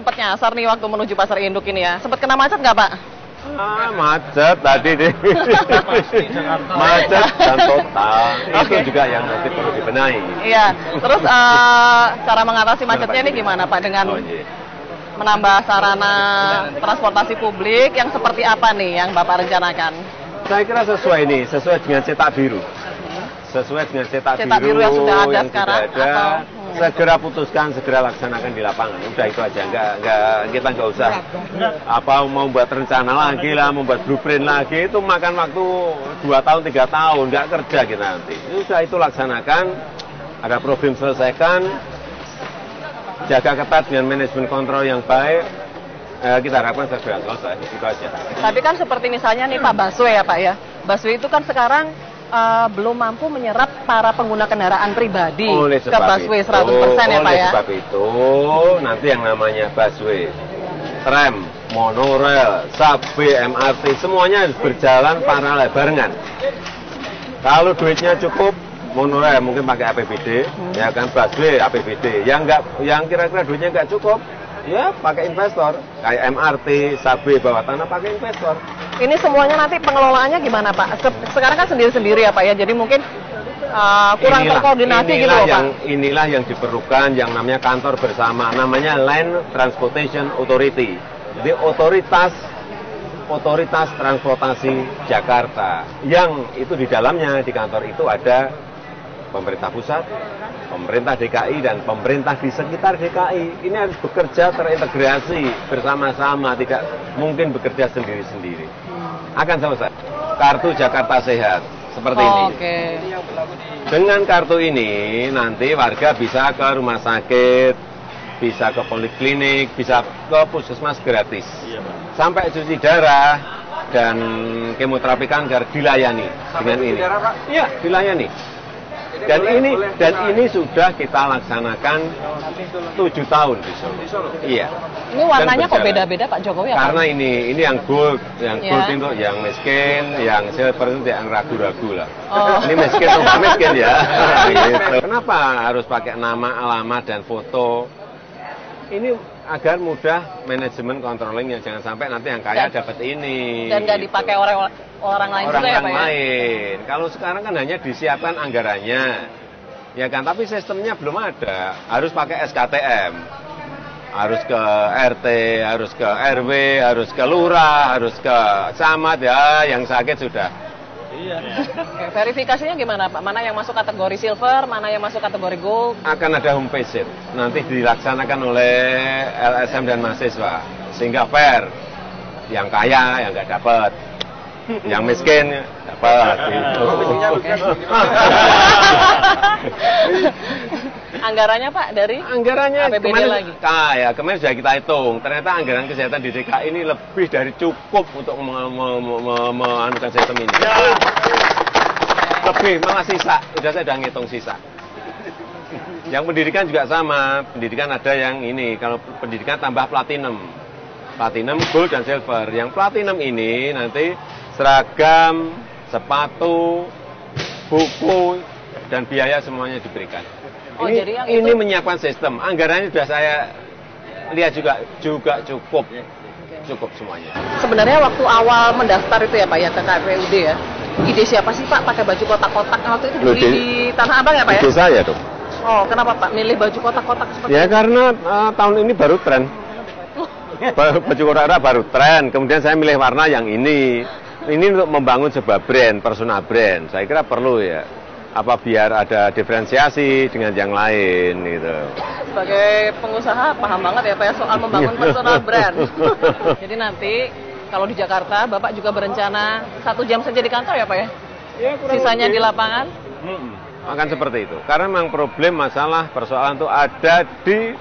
sempat nyasar nih waktu menuju pasar induk ini ya. Sempat kena macet nggak Pak? Macet tadi deh. Macet dan total. Itu juga yang nanti perlu dibenahi. Iya. Terus cara mengatasi macetnya ini gimana Pak? Dengan menambah sarana transportasi publik yang seperti apa nih yang Bapak rencanakan? Saya kira sesuai dengan cetak biru. Sesuai dengan cetak biru yang sudah ada yang sekarang sudah ada, segera putuskan, segera laksanakan di lapangan. Udah itu aja, kita nggak usah mau buat rencana lagi lah, membuat blueprint lagi, itu makan waktu 2 tahun, 3 tahun, nggak kerja kita nanti. Udah itu laksanakan, ada problem selesaikan, jaga ketat dengan manajemen kontrol yang baik, kita harapkan segera selesai, itu aja. Tapi kan seperti misalnya nih Pak busway ya Pak ya, busway itu kan sekarang belum mampu menyerap para pengguna kendaraan pribadi ke busway 100% ya Pak ya. Oleh sebab itu, nanti yang namanya busway, tram, monorail, subway, MRT, semuanya harus berjalan paralel, barengan. Kalau duitnya cukup, monorail mungkin pakai APBD, ya kan, busway APBD. Yang kira-kira duitnya nggak cukup, ya pakai investor. Kayak MRT, subway, bawah tanah pakai investor. Ini semuanya nanti pengelolaannya gimana Pak? Sekarang kan sendiri-sendiri ya Pak ya, jadi mungkin kurang terkoordinasi gitu loh Pak. Inilah yang diperlukan yang namanya kantor bersama, namanya Land Transportation Authority. Jadi otoritas transportasi Jakarta, yang itu di dalamnya di kantor itu ada pemerintah pusat, pemerintah DKI, dan pemerintah di sekitar DKI. Ini harus bekerja terintegrasi bersama-sama, tidak mungkin bekerja sendiri-sendiri. Akan selesai. Kartu Jakarta Sehat, seperti ini. Dengan kartu ini, nanti warga bisa ke rumah sakit, bisa ke poliklinik, bisa ke puskesmas gratis. Sampai cuci darah dan kemoterapi kanker dilayani dengan ini. Iya, dilayani. Dan ini sudah kita laksanakan 7 tahun di Solo. Iya. Ini warnanya kok beda-beda Pak Jokowi? Karena ini yang gold itu yang miskin, yang silver itu yang ragu-ragu lah. Ini miskin atau nggak miskin ya. Gitu. Kenapa harus pakai nama, alamat, dan foto? Ini agar mudah manajemen controllingnya, jangan sampai nanti yang kaya dapat ini. Dan nggak dipakai orang lain juga ya Pak ya? Lain. Kalau sekarang kan hanya disiapkan anggarannya, ya kan. Tapi sistemnya belum ada. Harus pakai SKTM, harus ke RT, harus ke RW, harus ke lurah, harus ke camat ya. Yang sakit sudah. Iya. Oke, verifikasinya gimana Pak? Mana yang masuk kategori silver, mana yang masuk kategori gold? Akan ada homepage nanti dilaksanakan oleh LSM dan mahasiswa, sehingga fair. Yang kaya yang nggak dapat, yang miskin dapat. Gitu. Anggarannya Pak dari? Anggarannya APBD lagi? Kemarin sudah kita hitung. Ternyata anggaran kesehatan di DKI ini lebih dari cukup untuk menganukan sistem ini. Ya. Lebih, malah sisa. Saya sudah ngitung sisa. Yang pendidikan juga sama. Pendidikan ada yang ini. Kalau pendidikan tambah platinum. Platinum, gold, dan silver. Yang platinum ini nanti seragam, sepatu, buku, dan biaya semuanya diberikan. Ini menyiapkan sistem. Anggarannya sudah saya lihat juga cukup semuanya. Sebenarnya waktu awal mendaftar itu ya Pak ya ke KPUD ya, ide siapa sih Pak pakai baju kotak-kotak? Waktu itu beli di Tanah Abang ya Pak ya? Ide saya dong. Oh, kenapa Pak milih baju kotak-kotak seperti itu? Ya karena tahun ini baru tren. Baju kotak-kotak baru tren. Kemudian saya milih warna yang ini. Ini untuk membangun sebuah brand, personal brand. Saya kira perlu ya. Biar ada diferensiasi dengan yang lain gitu. Sebagai pengusaha paham banget ya Pak ya soal membangun personal brand. Jadi nanti kalau di Jakarta Bapak juga berencana 1 jam saja di kantor ya Pak ya? Sisanya di lapangan? Akan seperti itu. Karena memang masalah persoalan itu ada di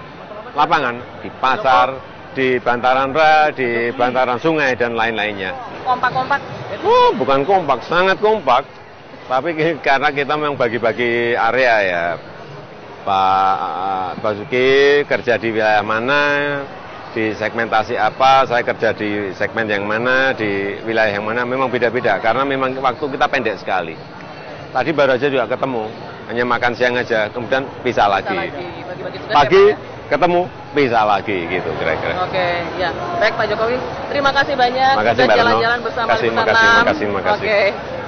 lapangan, di pasar, di bantaran rel, di bantaran sungai, dan lain-lainnya. Kompak-kompak? Bukan kompak, sangat kompak. Tapi karena kita memang bagi-bagi area ya, Pak Basuki kerja di wilayah mana, di segmentasi apa, saya kerja di segmen yang mana, di wilayah yang mana, memang beda-beda. Karena memang waktu kita pendek sekali. Tadi baru aja juga ketemu, hanya makan siang aja, kemudian pisah lagi. ketemu, bisa lagi gitu kira-kira. Oke, ya. Baik Pak Jokowi, terima kasih banyak Makasih, sudah Mbak Retno. jalan-jalan bersama Makasih, Liputan makasih, 6. makasih, makasih. Oke.